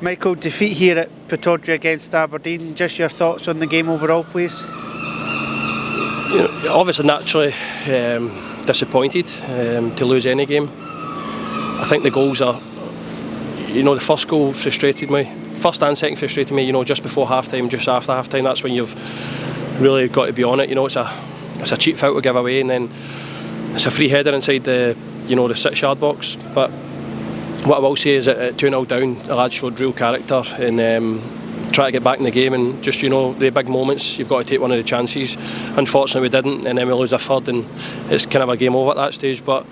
Michael, defeat here at Pittodrie against Aberdeen. Just your thoughts on the game overall, please? Obviously, naturally disappointed to lose any game. I think the goals are, the first goal frustrated me. First and second frustrated me. Just before half time, just after half time, that's when you've really got to be on it. It's a cheap foul to give away, and then it's a free header inside the the 6-yard box. But what I will say is that at 2-0 down, the lads showed real character and try to get back in the game, and just the big moments, you've got to take one of the chances. Unfortunately we didn't, and then we lose a third, and it's kind of a game over at that stage. But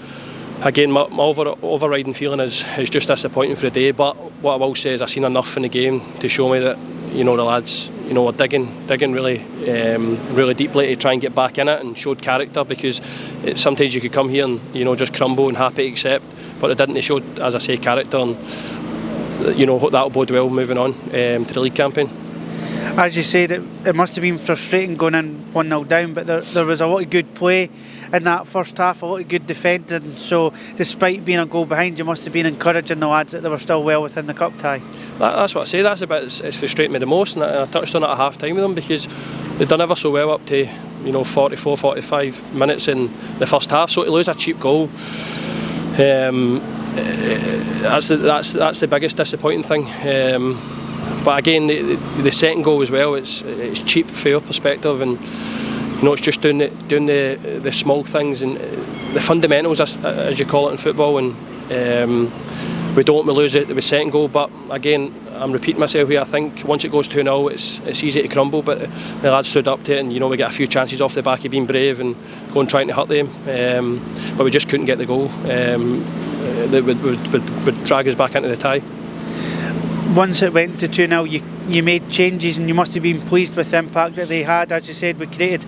again, my overriding feeling is just disappointing for the day. But what I will say is I've seen enough in the game to show me that the lads are digging really deeply to try and get back in it, and showed character, because sometimes you could come here and just crumble and happy to accept, but they didn't. They showed, as I say, character, and hope that'll bode well moving on to the league campaign. As you said, it must have been frustrating going in 1-0 down, but there was a lot of good play in that first half, a lot of good defending. So despite being a goal behind, you must have been encouraging the lads that they were still well within the cup tie. That's what I say. That's the bit it's frustrating me the most, and I touched on it at half time with them, because they'd done ever so well up to 44, 45 minutes in the first half. So to lose a cheap goal, that's the biggest disappointing thing. But again, the second goal as well, it's cheap from your perspective, and it's just doing the small things and the fundamentals, as you call it in football, and we lose it with the second goal. But again, I'm repeating myself here. I think once it goes 2-0, it's easy to crumble, but the lads stood up to it, and we get a few chances off the back of being brave and going trying to hurt them, but we just couldn't get the goal that would drag us back into the tie. Once it went to 2-0, you made changes, and you must have been pleased with the impact that they had. As you said, we created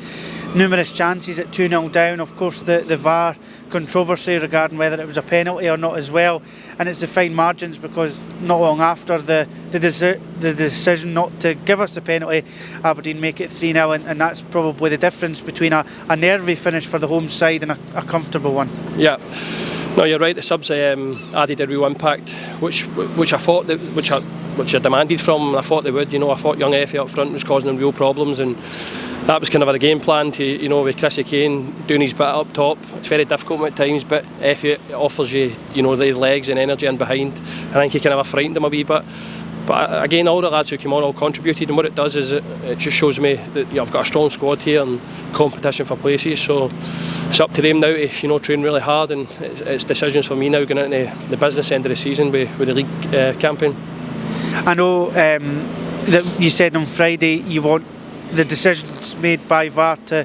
numerous chances at 2-0 down. Of course, the VAR controversy regarding whether it was a penalty or not as well, and it's the fine margins, because not long after the decision not to give us the penalty, Aberdeen make it 3-0, and that's probably the difference between a nervy finish for the home side and a comfortable one. Yeah. No, you're right. The subs added a real impact, which I thought which I demanded from them. I thought they would. I thought young Effie up front was causing them real problems, and that was kind of a game plan to with Chrissy Kane doing his bit up top. It's very difficult at times, but Effie offers you the legs and energy in behind. I think he kind of frightened them a wee bit. But again, all the lads who came on all contributed, and what it does is it just shows me that I've got a strong squad here and competition for places. So it's up to them now to train really hard, and it's decisions for me now going into the business end of the season with the league campaign. I know that you said on Friday you want the decisions made by VAR to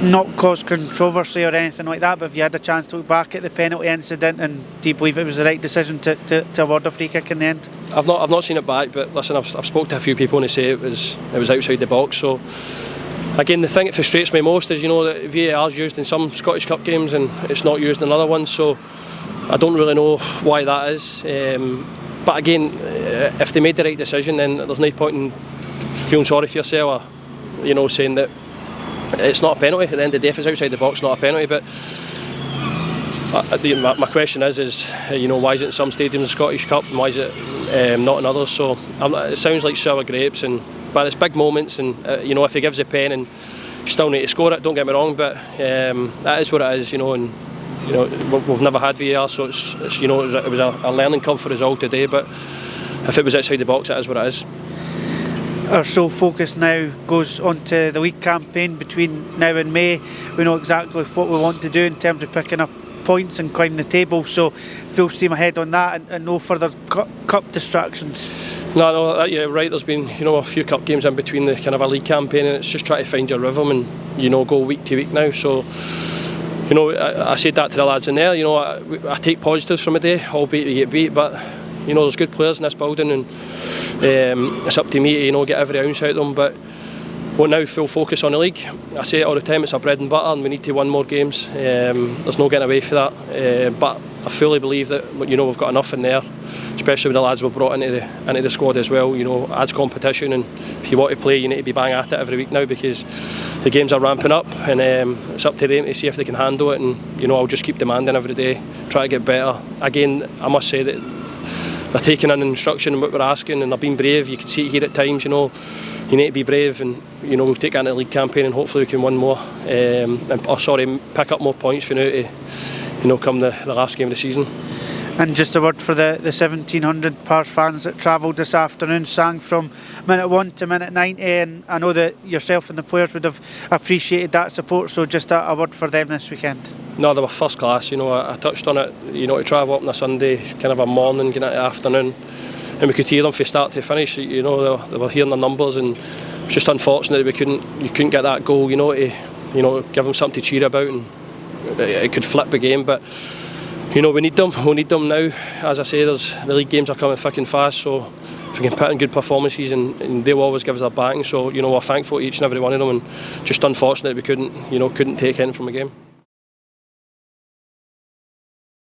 not cause controversy or anything like that, but have you had a chance to look back at the penalty incident, and do you believe it was the right decision to award a free kick in the end? I've not seen it back, but listen, I've spoke to a few people and they say it was outside the box. So again, the thing that frustrates me most is that VAR is used in some Scottish Cup games and it's not used in other ones, so I don't really know why that is. But again, if they made the right decision, then there's no point in feeling sorry for yourself, or saying that it's not a penalty. At the end of the day, if it's outside the box, not a penalty. But my question is why is it in some stadiums in the Scottish Cup and why is it not in others? So it sounds like sour grapes, but it's big moments, and if he gives a pen and you still need to score it, don't get me wrong, but that is what it is, and we've never had VAR, so it's it was a learning curve for us all today. But if it was outside the box, it is what it is. Our sole focus now goes on to the league campaign between now and May. We know exactly what we want to do in terms of picking up points and climbing the table, so full steam ahead on that, and no further cup distractions. No, yeah, right. There's been a few cup games in between the kind of a league campaign, and it's just trying to find your rhythm and go week to week now. So I said that to the lads in there. I take positives from a day, albeit we get beat, but there's good players in this building, and it's up to me to get every ounce out of them. But we're now full focus on the league. I say it all the time, it's our bread and butter, and we need to win more games. There's no getting away for that. But I fully believe that we've got enough in there, especially with the lads we've brought into the squad as well. Adds competition, and if you want to play, you need to be bang at it every week now, because the games are ramping up, and it's up to them to see if they can handle it. And I'll just keep demanding every day, try to get better. Again, I must say that they're taking in instruction and what we're asking, and they're being brave. You can see it here at times, you know. You need to be brave, and you know, we'll take that into the league campaign, and hopefully we can win more. Pick up more points for now to, you know, come the last game of the season. And just a word for the 1,700 Pars fans that travelled this afternoon, sang from minute 1 to minute 90, and I know that yourself and the players would have appreciated that support, so just a word for them this weekend. No, they were first class, you know. I touched on it, you know, to travel up on a Sunday, kind of a morning, getting into the afternoon, and we could hear them from start to finish. You know, they were hearing the numbers, and it's just unfortunate that you couldn't get that goal, you know, to, you know, give them something to cheer about, and it could flip the game. But you know, we need them now. As I say, the league games are coming thick and fast, so if we can put in good performances, and they'll always give us their backing. So, you know, we're thankful to each and every one of them, and just unfortunate we couldn't take anything from the game.